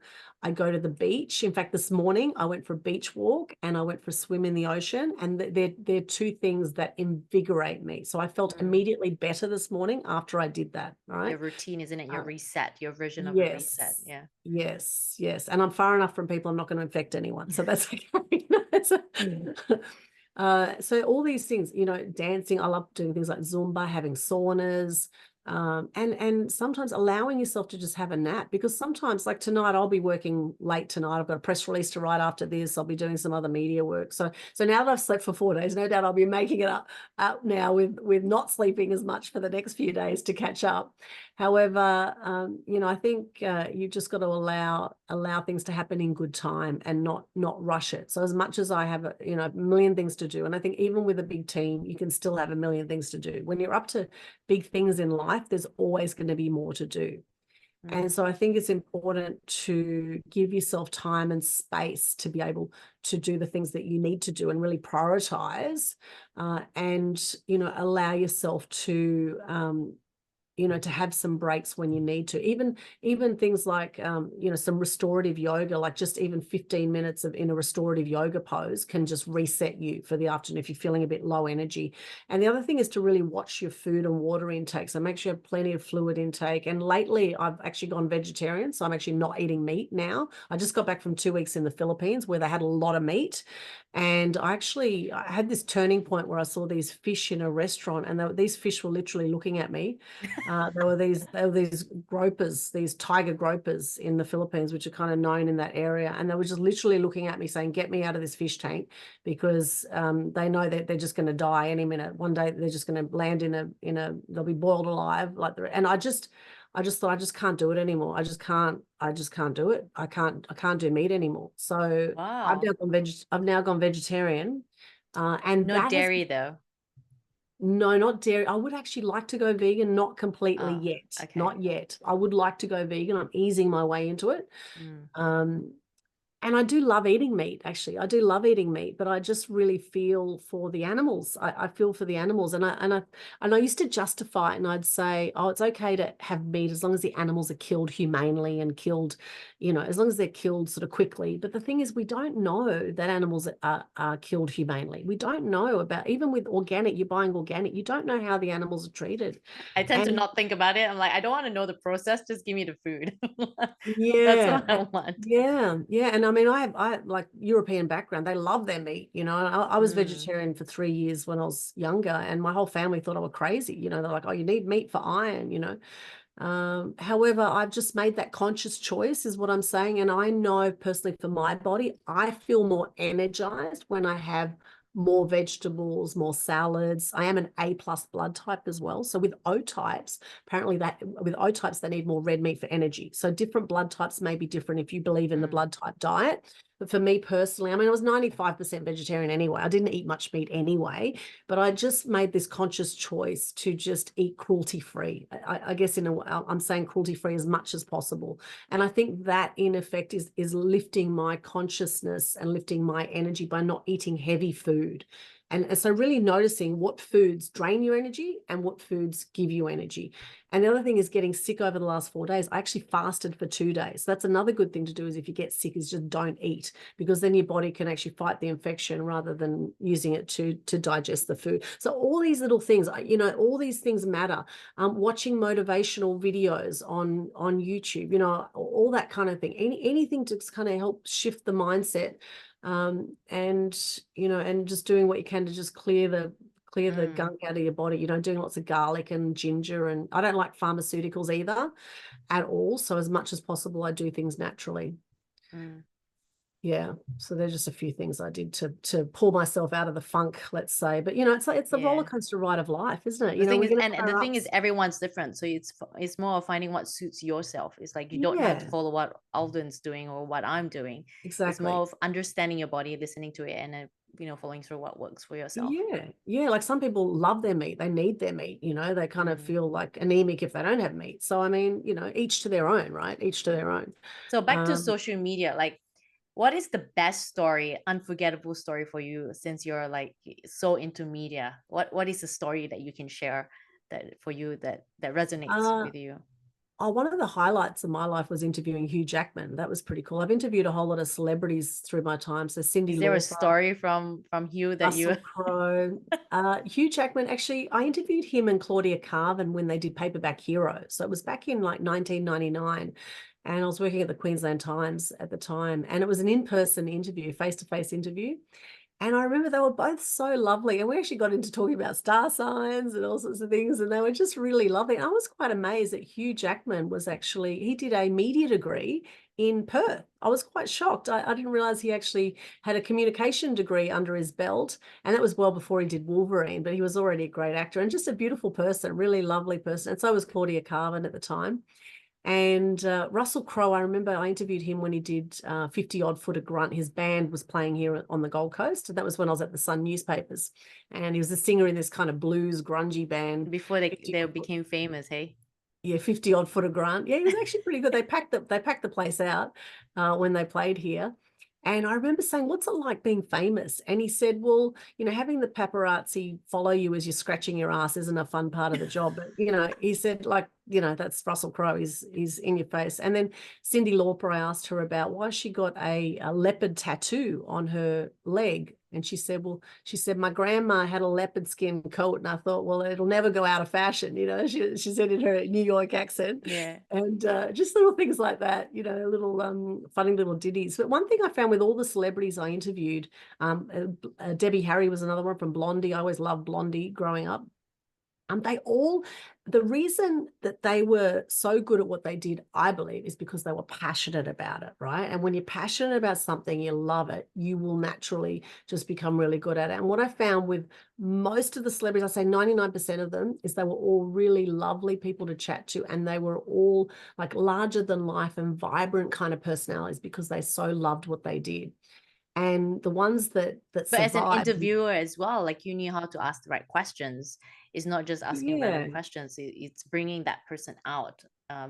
I go to the beach. In fact, this morning I went for a beach walk and I went for a swim in the ocean. And they're two things that invigorate me. So I felt immediately better this morning after I did that. All right. Your routine, isn't it? Your reset, your version of a reset. Yes. Yeah. Yes. And I'm far enough from people, I'm not going to infect anyone. So that's okay. So all these things, dancing, I love doing things like Zumba, having saunas, and sometimes allowing yourself to just have a nap, because sometimes, like tonight, I'll be working late tonight. I've got a press release to write after this. I'll be doing some other media work. So now that I've slept for 4 days, no doubt I'll be making it up now with not sleeping as much for the next few days to catch up. However, I think you've just got to allow things to happen in good time and not rush it. So as much as I have a million things to do, and I think even with a big team, you can still have a million things to do. When you're up to big things in life, there's always going to be more to do. And so I think it's important to give yourself time and space to be able to do the things that you need to do and really prioritize, and allow yourself to to have some breaks when you need to. Even things like some restorative yoga, like just even 15 minutes in a restorative yoga pose can just reset you for the afternoon if you're feeling a bit low energy. And the other thing is to really watch your food and water intake. So make sure you have plenty of fluid intake. And lately I've actually gone vegetarian, so I'm actually not eating meat now. I just got back from 2 weeks in the Philippines where they had a lot of meat. And I had this turning point where I saw these fish in a restaurant, and these fish were literally looking at me. There were these gropers, these tiger gropers in the Philippines, which are kind of known in that area, and they were just literally looking at me saying, "Get me out of this fish tank," because they know that they're just going to die any minute. One day they're just going to land they'll be boiled alive, and I just thought, I just can't do it anymore. I just can't do it. I can't do meat anymore. So Wow. I've now gone vegetarian, and No dairy though. no, not dairy. I would actually like to go vegan, not completely Oh, yet. okay. Not yet. I would like to go vegan. I'm easing my way into it. And I do love eating meat, actually. I do love eating meat, but I just really feel for the animals. I feel for the animals. And I used to justify it, and I'd say, oh, it's okay to have meat as long as the animals are killed humanely and killed, as long as they're killed sort of quickly. But the thing is, we don't know that animals are killed humanely. We don't know about, even with organic, you're buying organic, you don't know how the animals are treated. I tend to not think about it. I'm like, I don't want to know the process. Just give me the food. That's Yeah, what I want. yeah. And I mean, I like European background. They love their meat. I was vegetarian for 3 years when I was younger, and my whole family thought I was crazy. They're like, "Oh, you need meat for iron." However, I've just made that conscious choice, is what I'm saying. And I know personally for my body, I feel more energized when I have more vegetables, more salads. I am an A+ blood type as well. So with O types, apparently with O types, they need more red meat for energy. So different blood types may be different if you believe in the blood type diet. But for me personally, I mean, I was 95% vegetarian anyway. I didn't eat much meat anyway, but I just made this conscious choice to just eat cruelty-free. I guess I'm saying cruelty-free as much as possible. And I think that in effect is lifting my consciousness and lifting my energy by not eating heavy food. And so really noticing what foods drain your energy and what foods give you energy. And the other thing is getting sick over the last 4 days. I actually fasted for 2 days. That's another good thing to do, is if you get sick, is just don't eat, because then your body can actually fight the infection rather than using it to digest the food. So all these little things, all these things matter. Watching motivational videos on YouTube, all that kind of thing. Anything to kind of help shift the mindset. And just doing what you can to just clear the gunk out of your body, doing lots of garlic and ginger. And I don't like pharmaceuticals either at all. So as much as possible, I do things naturally. Yeah. So there's just a few things I did to pull myself out of the funk, let's say. But it's like it's the roller Yeah. coaster ride of life, isn't it? The thing We're is, gonna and have the our thing is, ups. everyone's different. So it's more of finding what suits yourself. It's like you don't have to Yeah, follow what Alden's doing or what I'm doing. It's more exactly. of understanding your body, listening to it, and then following through what works for yourself. Yeah. Yeah. Like some people love their meat. They need their meat, they kind of Mm. feel like anemic if they don't have meat. So I mean, each to their own, right? Each to their own. So back to Um, social media, like what is the best story, unforgettable story for you since you're like so into media? What is the story that you can share that for you that resonates uh, with you? one of the highlights of my life was interviewing Hugh Jackman. That was pretty cool. I've interviewed a whole lot of celebrities through my time. So Cyndi Is there a Lauper, story from you that you Russell Crowe, Hugh Jackman. Actually, I interviewed him and Claudia Carvin when they did Paperback Hero. So it was back in like 1999. And I was working at the Queensland Times at the time. And it was an in-person interview, face-to-face interview. And I remember they were both so lovely. And we actually got into talking about star signs and all sorts of things. And they were just really lovely. And I was quite amazed that Hugh Jackman he did a media degree in Perth. I was quite shocked. I didn't realize he actually had a communication degree under his belt. And that was well before he did Wolverine, but he was already a great actor and just a beautiful person, really lovely person. And so was Claudia Carvin at the time. And Russell Crowe, I remember I interviewed him when he did 50 Odd Foot of Grunt. His band was playing here on the Gold Coast. And that was when I was at the Sun newspapers. And he was a singer in this kind of blues, grungy band. before 50 they Odd Foot, became famous, hey? yeah, 50 Odd Foot of Grunt. Yeah, he was actually pretty good. They packed the place out when they played here. And I remember saying, what's it like being famous? And he said, well, having the paparazzi follow you as you're scratching your ass isn't a fun part of the job. But, he said, like, that's Russell Crowe. He's in your face. And then Cyndi Lauper, I asked her about why she got a leopard tattoo on her leg. And she said, my grandma had a leopard skin coat. And I thought, well, it'll never go out of fashion. She said in her New York accent. Yeah. And just little things like that, little funny little ditties. But one thing I found with all the celebrities I interviewed, Debbie Harry was another one from Blondie. I always loved Blondie growing up. The reason that they were so good at what they did, I believe, is because they were passionate about it, right? And when you're passionate about something, you love it, you will naturally just become really good at it. And what I found with most of the celebrities, I say 99% of them, is they were all really lovely people to chat to. And they were all like larger than life and vibrant kind of personalities because they so loved what they did. And the ones that But as an survived, interviewer as well, like you knew how to ask the right questions. It's not just asking random yeah, questions. It's bringing that person out,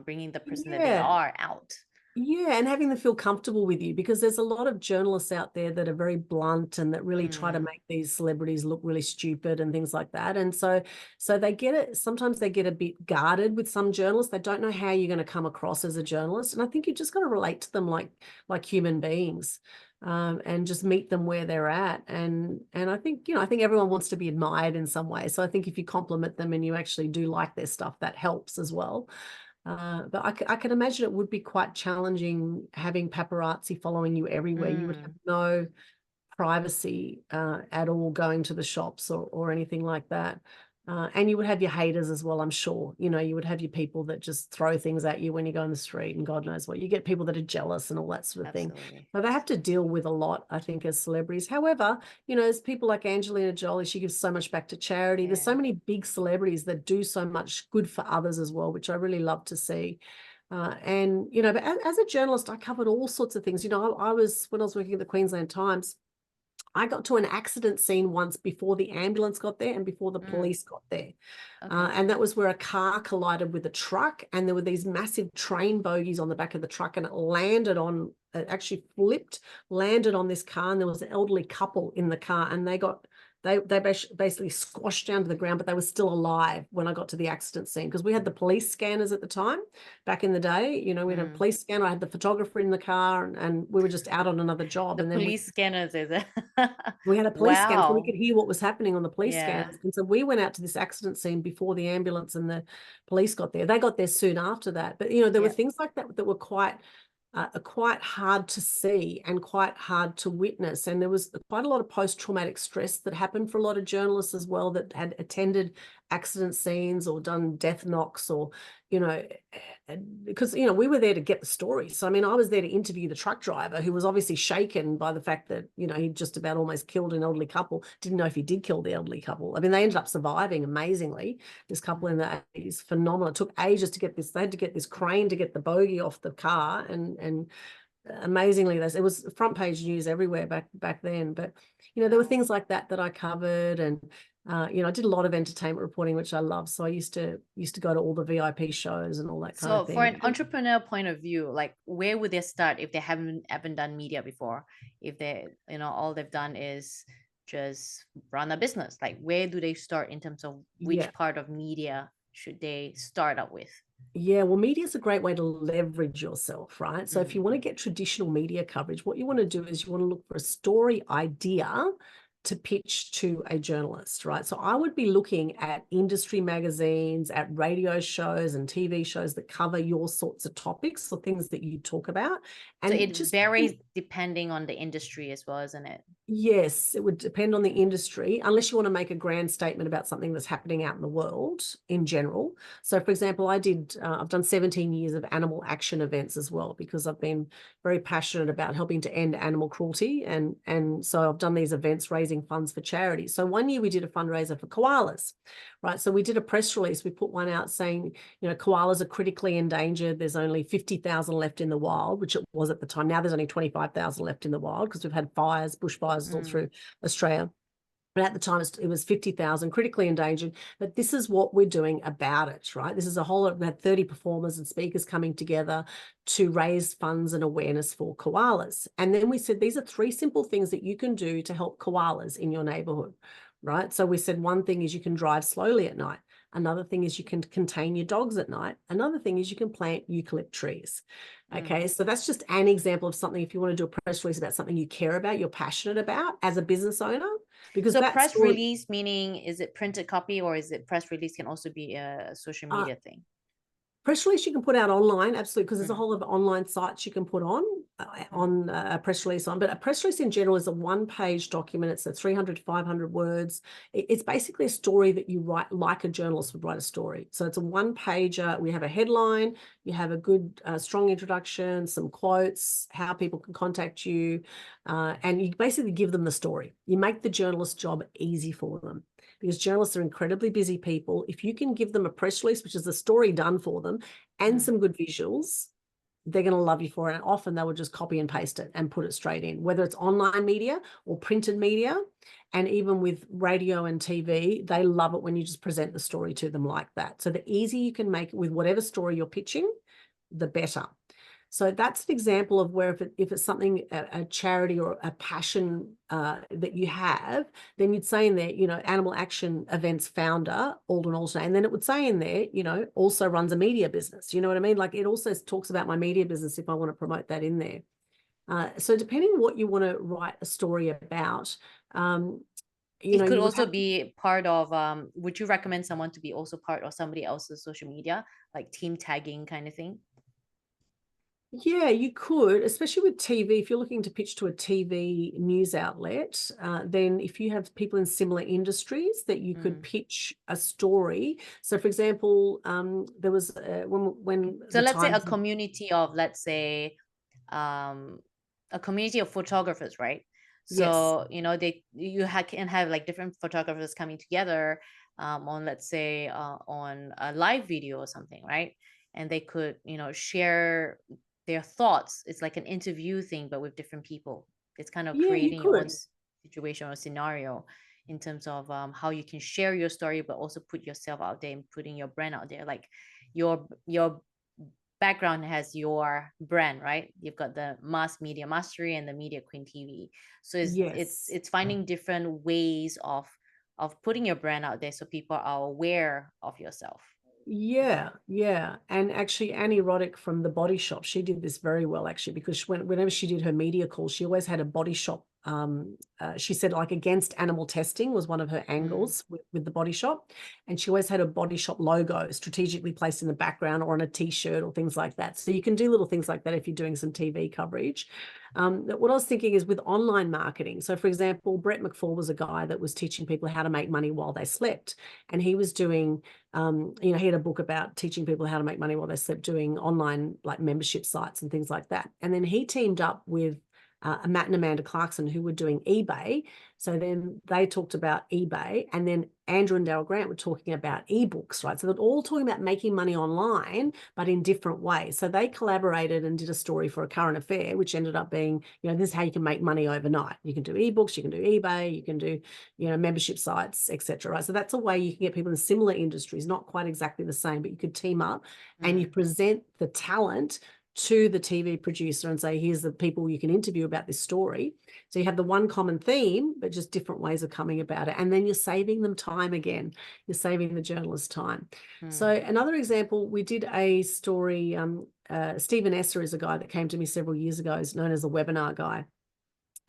bringing the person that they yeah. are out. Yeah, and having them feel comfortable with you because there's a lot of journalists out there that are very blunt and that really try to Mm, make these celebrities look really stupid and things like that. And so they get it. Sometimes they get a bit guarded with some journalists. They don't know how you're going to come across as a journalist. And I think you just got to relate to them like human beings, and just meet them where they're at. And I think I think everyone wants to be admired in some way. So I think if you compliment them and you actually do like their stuff, that helps as well. But I can imagine it would be quite challenging having paparazzi following you everywhere. You would have mm. no privacy at all going to the shops or anything like that. And you would have your haters as well, I'm sure. You would have your people that just throw things at you when you go in the street and God knows what. You get people that are jealous and all that sort of thing. Absolutely. But they have to deal with a lot, I think, as celebrities. However, there's people like Angelina Jolie. She gives so much back to charity. There's so Yeah. many big celebrities that do so much good for others as well, which I really love to see. But as a journalist, I covered all sorts of things. When I was working at the Queensland Times, I got to an accident scene once before the ambulance got there and before the Mm, police got there. okay. And that was where a car collided with a truck, and there were these massive train bogies on the back of the truck, and it actually flipped, landed on this car, and there was an elderly couple in the car, and they basically squashed down to the ground, but they were still alive when I got to the accident scene because we had the police scanners at the time back in the day. We had a Mm. police scanner. I had the photographer in the car, and we were just out on another job. The And then police scanners is it? we had a police scanner, so we could Wow. hear what was happening on the police Yeah. scanners. And so we went out to this accident scene before the ambulance and the police got there. They got there soon after that. But there were Yeah. things like that were quite hard to see and quite hard to witness. And there was quite a lot of post-traumatic stress that happened for a lot of journalists as well that had attended accident scenes or done death knocks, or, because, we were there to get the story. So, I mean, I was there to interview the truck driver, who was obviously shaken by the fact that, he just about almost killed an elderly couple. Didn't know if he did kill the elderly couple. I mean, they ended up surviving amazingly. This couple in the 80s, phenomenal. It took ages to get this. They had to get this crane to get the bogie off the car, and amazingly, it was front page news everywhere back then. But there were things like that I covered, and I did a lot of entertainment reporting, which I love. So I used to go to all the VIP shows and all that kind of So thing. for an entrepreneur point of view, like where would they start if they haven't done media before? If they, all they've done is just run a business, like where do they start in terms of which part of media should they start up with? Yeah, well, media is a great way to leverage yourself, right? So if you want to get traditional media coverage, what you want to do is you want to look for a story idea to pitch to a journalist, right? So I would be looking at industry magazines, at radio shows and TV shows that cover your sorts of topics or things that you talk about. And so it just varies depending on the industry as well, isn't it? Yes, it would depend on the industry, unless you want to make a grand statement about something that's happening out in the world in general. So, for example, I've done 17 years of animal action events as well, because I've been very passionate about helping to end animal cruelty. And so I've done these events raising funds for charity. So one year we did a fundraiser for koalas, right? So we did a press release. We put one out saying, koalas are critically endangered. There's only 50,000 left in the wild, which it was at the time. Now there's only 25,000 left in the wild because we've had bushfires all through Australia. But at the time, it was 50,000 critically endangered. But this is what we're doing about it, right? This is we had 30 performers and speakers coming together to raise funds and awareness for koalas. And then we said, these are 3 simple things that you can do to help koalas in your neighborhood, right? So we said one thing is you can drive slowly at night. Another thing is you can contain your dogs at night. Another thing is you can plant eucalypt trees. Okay, so that's just an example of something. If you want to do a press release about something you care about, you're passionate about as a business owner, because so press release meaning, is it printed copy, or is it press release can also be a social media thing? Press release you can put out online, absolutely, because there's a whole lot of online sites you can put on a press release on. But a press release in general is a 1-page document. It's a 300 to 500 words. It's basically a story that you write like a journalist would write a story. So it's a 1-pager. We have a headline. You have a good, strong introduction, some quotes, how people can contact you, and you basically give them the story. You make the journalist's job easy for them, because journalists are incredibly busy people. If you can give them a press release, which is the story done for them, and some good visuals, they're going to love you for it. And often they will just copy and paste it and put it straight in, whether it's online media or printed media. And even with radio and TV, they love it when you just present the story to them like that. So the easier you can make it with whatever story you're pitching, the better. So that's an example of where if it's something, a charity or a passion that you have, then you'd say in there, Animal Action Events founder, Aldwyn Altuney, and then it would say in there, also runs a media business. You know what I mean? Like, it also talks about my media business if I want to promote that in there. So depending on what you want to write a story about, it could also be part of, would you recommend someone to be also part of somebody else's social media, like team tagging kind of thing? Yeah, you could, especially with TV. If you're looking to pitch to a TV news outlet, then if you have people in similar industries that you could pitch a story. So, for example, there was when so let's say a community of, a community of photographers, right? So yes. You can have like different photographers coming together on, let's say, on a live video or something, right? And they could share their thoughts. It's like an interview thing, but with different people. It's kind of creating your own situation or scenario in terms of how you can share your story, but also put yourself out there and putting your brand out there. Like your background has your brand, right? You've got the mass media mastery and the Media Queen TV. So it's finding different ways of putting your brand out there so people are aware of yourself. Yeah. And actually, Annie Roddick from The Body Shop, she did this very well, actually, because whenever she did her media call, she always had a body shop she said like against animal testing was one of her angles with the Body Shop. And she always had a Body Shop logo strategically placed in the background or on a t-shirt or things like that. So you can do little things like that if you're doing some TV coverage. What I was thinking is with online marketing. So for example, Brett McFall was a guy that was teaching people how to make money while they slept. And he was doing, he had a book about teaching people how to make money while they slept, doing online like membership sites and things like that. And then he teamed up with Matt and Amanda Clarkson, who were doing eBay. So then they talked about eBay, and then Andrew and Daryl Grant were talking about ebooks, right? So they're all talking about making money online, but in different ways. So they collaborated and did a story for a current affair, which ended up being, this is how you can make money overnight. You can do ebooks, you can do eBay, you can do, membership sites, etc. Right? So that's a way you can get people in similar industries, not quite exactly the same, but you could team up and you present the talent to the TV producer and say, here's the people you can interview about this story. So you have the one common theme, but just different ways of coming about it. And then you're saving them time again. You're saving the journalist time. So another example, we did a story. Stephen Esser is a guy that came to me several years ago. He's known as the webinar guy.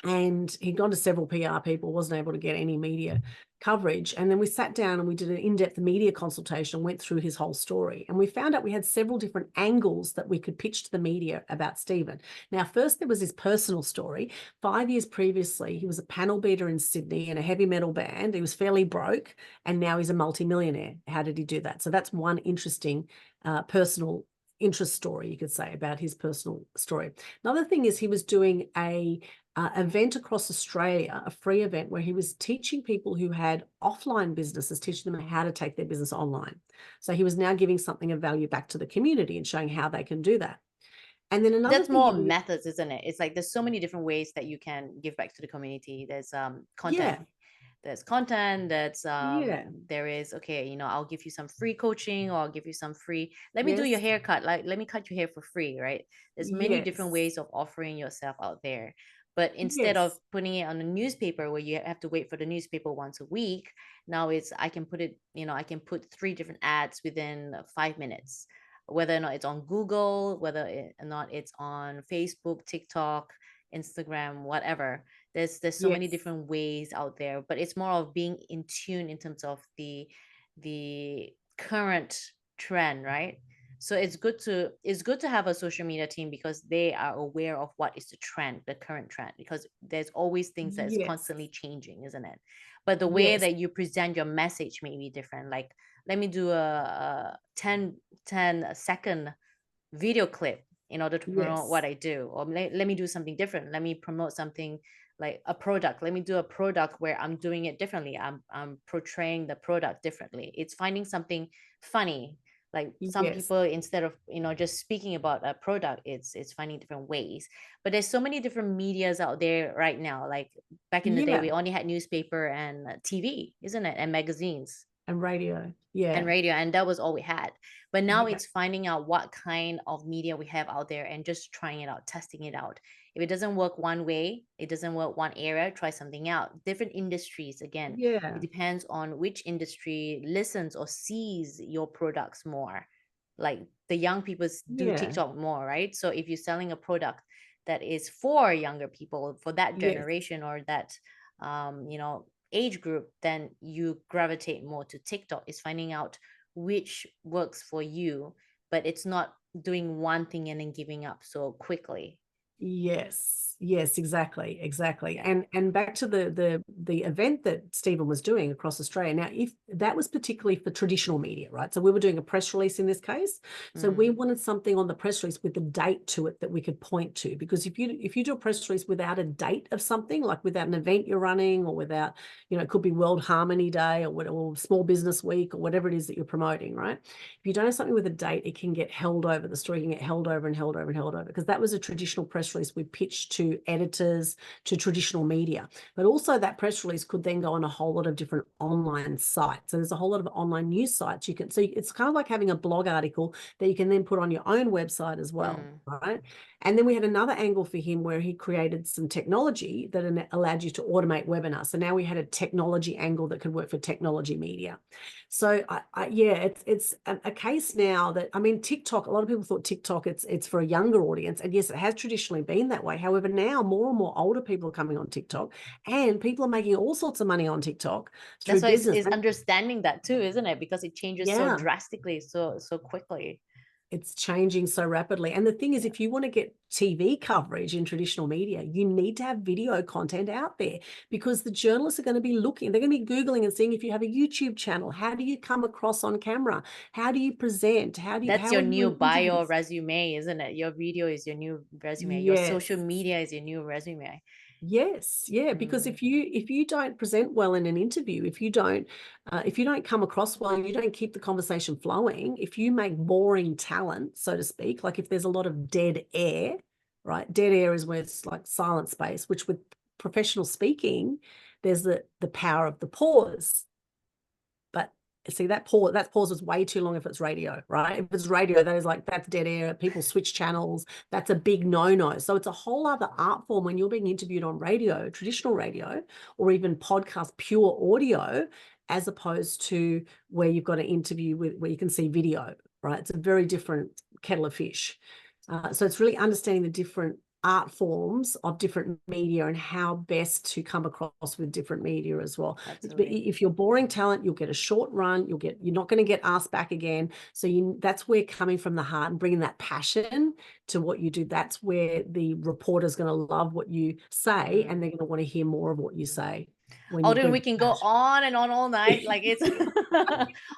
And he'd gone to several PR people, wasn't able to get any media coverage. And then we sat down and we did an in-depth media consultation, went through his whole story. And we found out we had several different angles that we could pitch to the media about Stephen. Now, first there was his personal story. 5 years previously, he was a panel beater in Sydney in a heavy metal band. He was fairly broke, and now he's a multimillionaire. How did he do that? So that's one interesting personal interest story, you could say, about his personal story. Another thing is he was doing a event across Australia, a free event where he was teaching people who had offline businesses, teaching them how to take their business online. So he was now giving something of value back to the community and showing how they can do that. And then another That's thing more methods, isn't it? It's like there's so many different ways that you can give back to the community. There's content. Yeah. There's content, that's there is, okay, I'll give you some free coaching, or I'll give you some free, let me do your haircut, like let me cut your hair for free, right? There's many different ways of offering yourself out there. But instead of putting it on a newspaper where you have to wait for the newspaper once a week, now I can put it, I can put 3 different ads within 5 minutes, whether or not it's on Google, whether or not it's on Facebook, TikTok, Instagram, whatever. There's so many different ways out there, but it's more of being in tune in terms of the current trend, right? So it's good to have a social media team, because they are aware of what is the trend, the current trend, because there's always things that's constantly changing, isn't it? But the way that you present your message may be different. Like, let me do a 10 second video clip in order to promote what I do, or let me do something different. Let me promote something like a product. Let me do a product where I'm doing it differently. I'm portraying the product differently. It's finding something funny. Like some people, instead of just speaking about a product, it's finding different ways. But there's so many different medias out there right now. Like back in the day, we only had newspaper and TV, isn't it? And magazines. And radio. And that was all we had. But now it's finding out what kind of media we have out there and just trying it out, testing it out. If it doesn't work one way, it doesn't work one area, try something out. Different industries, again, it depends on which industry listens or sees your products more. Like the young people do TikTok more, right? So if you're selling a product that is for younger people, for that generation or that age group, then you gravitate more to TikTok. Is finding out which works for you, but it's not doing one thing and then giving up so quickly. Yes, exactly. And back to the event that Stephen was doing across Australia. Now, if that was particularly for traditional media, right? So we were doing a press release in this case. So we wanted something on the press release with a date to it that we could point to, because if you do a press release without a date of something, like without an event you're running, or without, it could be World Harmony Day or Small Business Week or whatever it is that you're promoting, right? If you don't have something with a date, it can get held over. The story can get held over and held over and held over, because that was a traditional press release we pitched to editors, to traditional media. But also that press release could then go on a whole lot of different online sites. So there's a whole lot of online news sites so it's kind of like having a blog article that you can then put on your own website as well, right? And then we had another angle for him where he created some technology that allowed you to automate webinars. So now we had a technology angle that could work for technology media. So yeah, it's a case now that, I mean, TikTok, a lot of people thought TikTok, it's for a younger audience. And yes, it has traditionally been that way. However, now more and more older people are coming on TikTok, and people are making all sorts of money on TikTok through That's why business. it's understanding that too, isn't it? Because it changes so Yeah, drastically, so quickly. it's changing so rapidly. And the thing is, if you want to get TV coverage in traditional media, you need to have video content out there, because the journalists are going to be looking, they're going to be Googling and seeing if you have a YouTube channel. How do you come across on camera? How do you present? How That's are your you new in bio interviews? resume, isn't it? Your video is your new resume. Your social Yes. media is your new resume. Yes, yeah, because Mm. if you don't present well in an interview, if you don't come across well, and you don't keep the conversation flowing, if you make boring talent, so to speak, like if there's a lot of dead air, right? Dead air is where it's like silent space, which with professional speaking, there's the power of the pause. But see, that pause is way too long if it's radio, right? If it's radio, that is like, that's dead air. People switch channels. That's a big no-no. So it's a whole other art form when you're being interviewed on radio, traditional radio, or even podcast, pure audio, as opposed to where you've got an interview where you can see video, right? It's a very different kettle of fish. So it's really understanding the different art forms of different media and how best to come across with different media as well. Absolutely. If you're boring talent, you'll get a short run. You're not going to get asked back again. So that's where coming from the heart and bringing that passion to what you do. That's where the reporter's going to love what you say, and they're going to want to hear more of what you say. Aldwyn, we can go on and on all night. Like it's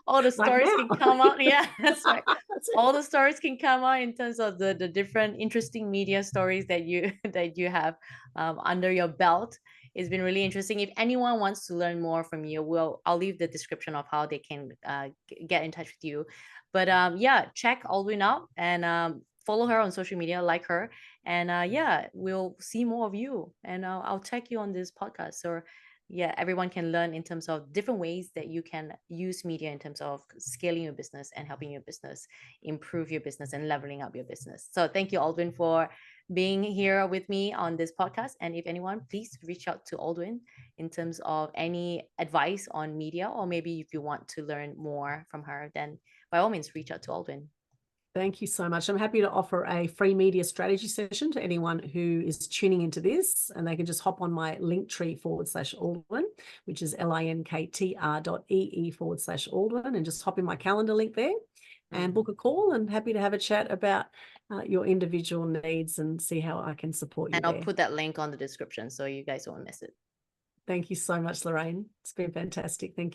all the like stories now. can come out. Yeah, that's right. That's All the stories can come out in terms of the different interesting media stories that you that you have under your belt. It's been really interesting. If anyone wants to learn more from you, I'll leave the description of how they can get in touch with you. But yeah, check Aldwyn out and follow her on social media, like her, and yeah, we'll see more of you. And I'll check you on this podcast. So yeah, everyone can learn in terms of different ways that you can use media in terms of scaling your business and helping your business improve your business and leveling up your business. So thank you, Aldwyn, for being here with me on this podcast. And if anyone, please reach out to Aldwyn in terms of any advice on media, or maybe if you want to learn more from her, then by all means reach out to Aldwyn. Thank you so much. I'm happy to offer a free media strategy session to anyone who is tuning into this, and they can just hop on my linktree/Aldwyn, which is linktr.ee/Aldwyn, and just hop in my calendar link there and book a call, and happy to have a chat about your individual needs and see how I can support you And I'll there. put that link on the description so you guys won't miss it. Thank you so much, Lorraine. It's been fantastic. Thank you.